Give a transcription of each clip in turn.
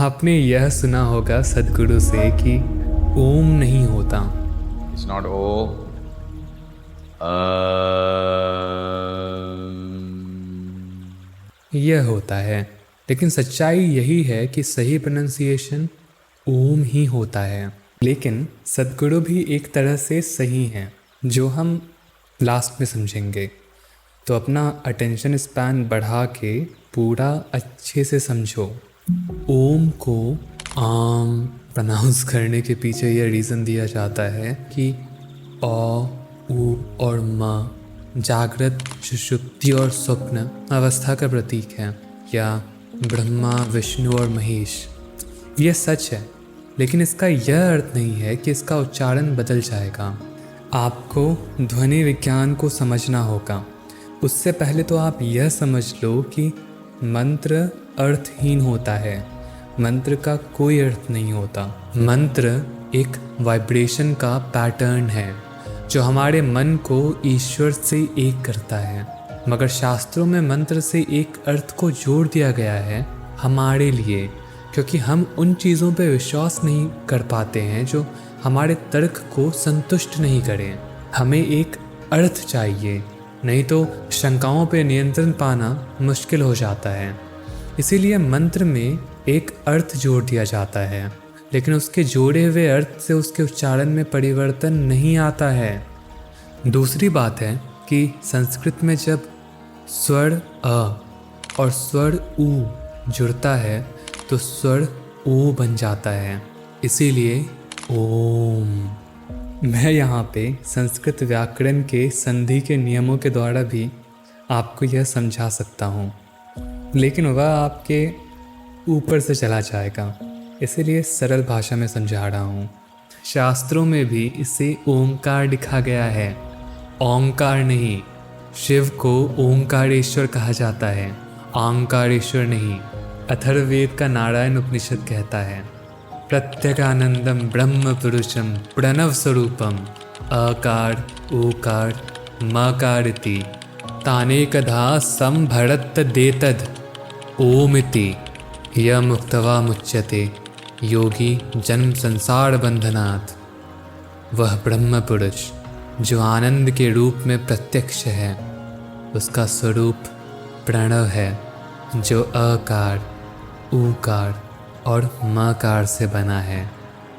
आपने यह सुना होगा सदगुरु से कि ओम नहीं होता। It's not O. यह होता है, लेकिन सच्चाई यही है कि सही प्रोनाउंसिएशन ओम ही होता है। लेकिन सदगुरु भी एक तरह से सही हैं, जो हम लास्ट में समझेंगे। तो अपना अटेंशन स्पैन बढ़ा के पूरा अच्छे से समझो। ओम को आम प्रोनाउंस करने के पीछे यह रीज़न दिया जाता है कि अ, उ और म जागृत, सुषुप्ति और स्वप्न अवस्था का प्रतीक है, या ब्रह्मा, विष्णु और महेश। यह सच है, लेकिन इसका यह अर्थ नहीं है कि इसका उच्चारण बदल जाएगा। आपको ध्वनि विज्ञान को समझना होगा। उससे पहले तो आप यह समझ लो कि मंत्र अर्थहीन होता है। मंत्र का कोई अर्थ नहीं होता। मंत्र एक वाइब्रेशन का पैटर्न है जो हमारे मन को ईश्वर से एक करता है। मगर शास्त्रों में मंत्र से एक अर्थ को जोड़ दिया गया है हमारे लिए, क्योंकि हम उन चीज़ों पर विश्वास नहीं कर पाते हैं जो हमारे तर्क को संतुष्ट नहीं करें। हमें एक अर्थ चाहिए, नहीं तो शंकाओं पर नियंत्रण पाना मुश्किल हो जाता है। इसीलिए मंत्र में एक अर्थ जोड़ दिया जाता है, लेकिन उसके जोड़े हुए अर्थ से उसके उच्चारण में परिवर्तन नहीं आता है। दूसरी बात है कि संस्कृत में जब स्वर अ और स्वर उ जुड़ता है तो स्वर ओ बन जाता है, इसीलिए ओम। मैं यहाँ पे संस्कृत व्याकरण के संधि के नियमों के द्वारा भी आपको यह समझा सकता हूँ, लेकिन वह आपके ऊपर से चला जाएगा, इसीलिए सरल भाषा में समझा रहा हूँ। शास्त्रों में भी इसे ओंकार लिखा गया है, ओंकार नहीं। शिव को ओंकारेश्वर कहा जाता है, ओंकारेश्वर नहीं। अथर्ववेद का नारायण उपनिषद कहता है, प्रत्यगानंदम ब्रह्म पुरुषम प्रणव स्वरूपम अकार ओकार मकारिति तानेकधा संभरत देतद ओमिति यह मुक्तवा मुच्यते योगी जन्म संसार बंधनात्। वह ब्रह्म पुरुष जो आनंद के रूप में प्रत्यक्ष है, उसका स्वरूप प्रणव है, जो अकार, ऊकार और मकार से बना है।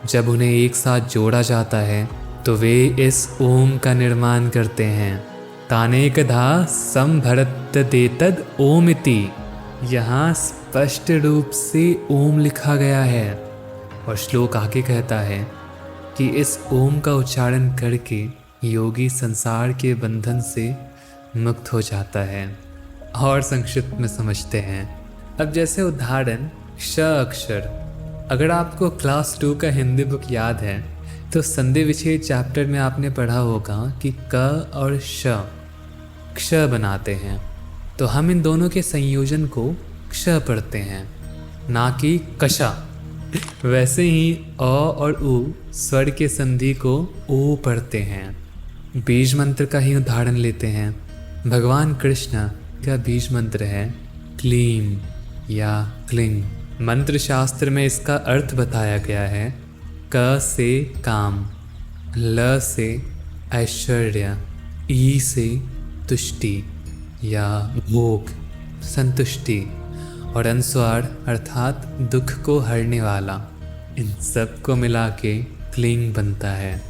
जब उन्हें एक साथ जोड़ा जाता है तो वे इस ओम का निर्माण करते हैं। तानेकधा संभरत देतद ओमिति, यहाँ स्पष्ट रूप से ओम लिखा गया है। और श्लोक आगे कहता है कि इस ओम का उच्चारण करके योगी संसार के बंधन से मुक्त हो जाता है। और संक्षिप्त में समझते हैं। अब जैसे उदाहरण श अक्षर, अगर आपको क्लास 2 का हिंदी बुक याद है तो संधि विच्छेद चैप्टर में आपने पढ़ा होगा कि क और श क्ष बनाते हैं, तो हम इन दोनों के संयोजन को क्ष पढ़ते हैं, ना कि कशा। वैसे ही अ और उ स्वर के संधि को ओ पढ़ते हैं। बीज मंत्र का ही उदाहरण लेते हैं। भगवान कृष्ण का बीज मंत्र है क्लीम या क्लिंग। मंत्र शास्त्र में इसका अर्थ बताया गया है, क से काम, ल से ऐश्वर्य, ई से तुष्टि या भोग, संतुष्टि, और अनुस्वार अर्थात दुख को हरने वाला। इन सब को मिला के क्लिंग बनता है,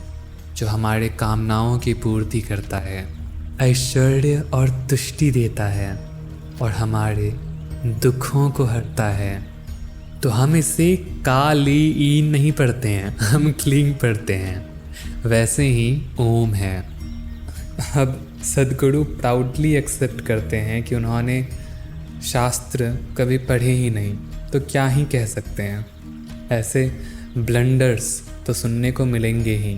जो हमारे कामनाओं की पूर्ति करता है, ऐश्वर्य और तुष्टि देता है और हमारे दुखों को हरता है। तो हम इसे काली नहीं पढ़ते हैं, हम क्लिंग पढ़ते हैं। वैसे ही ओम है। अब सदगुरु प्राउडली एक्सेप्ट करते हैं कि उन्होंने शास्त्र कभी पढ़े ही नहीं, तो क्या ही कह सकते हैं। ऐसे ब्लंडर्स तो सुनने को मिलेंगे ही।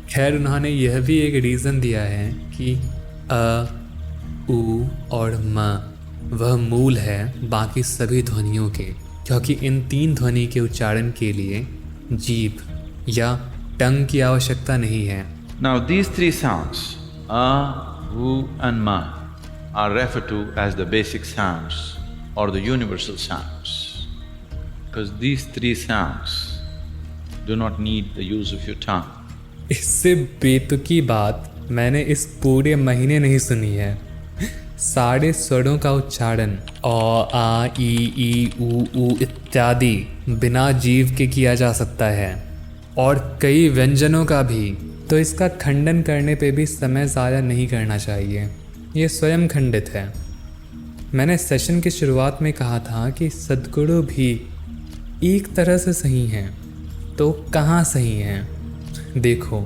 खैर, उन्होंने यह भी एक रीज़न दिया है कि अ, उ और म वह मूल है बाकी सभी ध्वनियों के, क्योंकि इन 3 ध्वनि के उच्चारण के लिए जीभ या टंग की आवश्यकता नहीं है। Now these 3 sounds, a, u and ma, are referred to as the basic sounds or the universal sounds. because these three sounds do not need the use of your tongue. इससे बेतुकी बात मैंने इस पूरे महीने नहीं सुनी है। सारे स्वरों का उच्चारण अ, आ, ई, ऊ इत्यादि बिना जीव के किया जा सकता है और कई व्यंजनों का भी। तो इसका खंडन करने पे भी समय ज़ाया नहीं करना चाहिए, ये स्वयं खंडित है। मैंने सेशन की शुरुआत में कहा था कि सद्गुरु भी एक तरह से सही हैं, तो कहाँ सही हैं? देखो,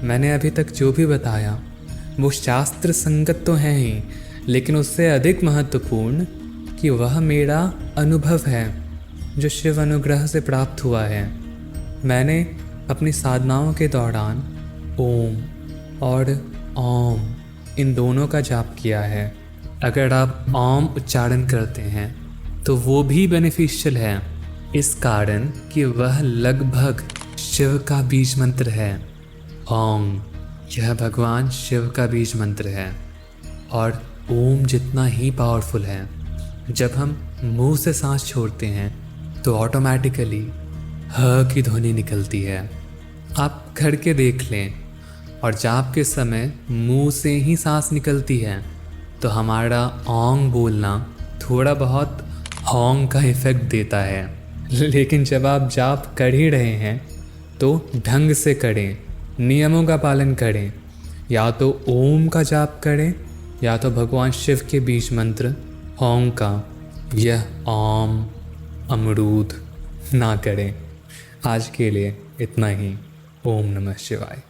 मैंने अभी तक जो भी बताया वो शास्त्र संगत तो है ही, लेकिन उससे अधिक महत्वपूर्ण कि वह मेरा अनुभव है जो शिव अनुग्रह से प्राप्त हुआ है। मैंने अपनी साधनाओं के दौरान ओम और ओम इन दोनों का जाप किया है। अगर आप ओम उच्चारण करते हैं तो वो भी बेनिफिशियल है, इस कारण कि वह लगभग शिव का बीज मंत्र है। ओम यह भगवान शिव का बीज मंत्र है और ओम जितना ही पावरफुल है। जब हम मुंह से सांस छोड़ते हैं तो ऑटोमेटिकली ह की ध्वनि निकलती है। आप करके देख लें। और जाप के समय मुंह से ही सांस निकलती है तो हमारा ओंग बोलना थोड़ा बहुत होंग का इफ़ेक्ट देता है। लेकिन जब आप जाप कर ही रहे हैं तो ढंग से करें, नियमों का पालन करें। या तो ओम का जाप करें या तो भगवान शिव के बीज मंत्र होंग का, यह ओम अमरूद ना करें। आज के लिए इतना ही। ओम नमः शिवाय।